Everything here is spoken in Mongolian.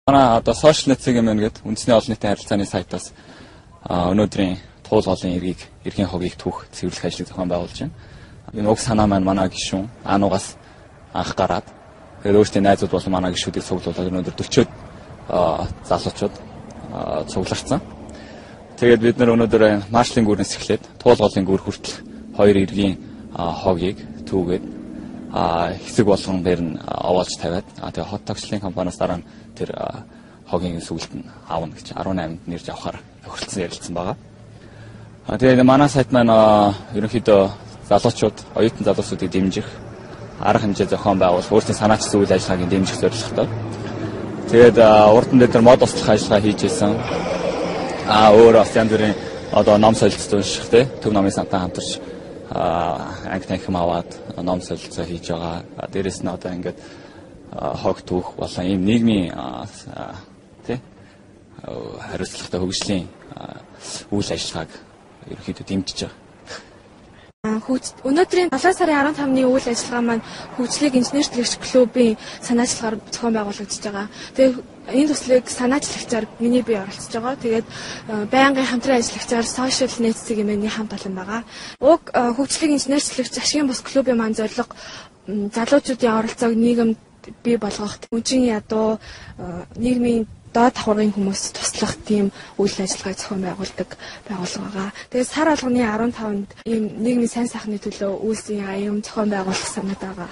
Манай одоо social net-ийн гэдэг үндэсний олон нийтийн харилцааны сайтаас өнөөдрийн туул голын эргийн хогийг түүх цэвэрлэх ажлыг зохион байгуулж байна. Энэ уг санаа маань манай гишүүн Анугаас анх гараад тэгээд өөртөө найзууд болон манай гишүүдийг цуглуулад өнөөдөр 40-од залуучууд цугларсан. Тэгээд бид нар өнөөдөр маршлын гүрнээс эхлээд туул голын гүр хүртэл хоёр эргийн хогийг түүгээд хэсэг болгон дээр нь овоолж тавиад тэгээд хот тогтчлын компаниас дараа нь тэр хогийн сүгэлт нь аавна гэж 18-нд нэрж авахар тохиролцсон ярилцсан байгаа. Тэгээд манай сайт маань ерөнхийдөө залуучууд, оюутан залуучуудыг дэмжих, арга хэмжээ зохион байгуулах, өөрсдийн санаач зүйл ажиллагааг дэмжих зорилготой. Тэгээд урдан дээр мод туслах ажиллагаа хийж ирсэн. Өөр бас янз бүрийн одоо ном солилцоо унших төв номын сантаа хамтарч анги танхим аваад ном солилцоо хийж байгаа. Дээрээс нь одоо ингээд хог түүх болон ийм нийгмийн хариуцлагатай хөгжлийн үйл ажиллагааг ерөнхийдөө дэмжиж байгаа. Өнөөдрийн 7 сарын 15-ны үйл ажиллагаа маань хөгжлийг инженерчлэгч клубын санаачлагаар зохион байгуулагдаж байгаа. Тэгээд энэ төслийг санаачлагчаар миний бие оролцож байгаа. Тэгээд байнгын хамтран ажиллагчаар social net-ийн миний хамт олон байгаа. Уг хөгжлийг инженерчлэгч ашигын бус клубын маань зорилго залуучуудын оролцоог нийгэмд бий болгох, үжийн ядуу нийгмийн доод давхаргын хүмүүс туслах тийм үйл ажиллагаа зохион байгуулдаг байгууллага байгаа. Тэгээд сар алганы 15-нд ийм нийгмийн сайн сайхны төлөө үйлсийн аяам зохион байгуулах санаад байгаа.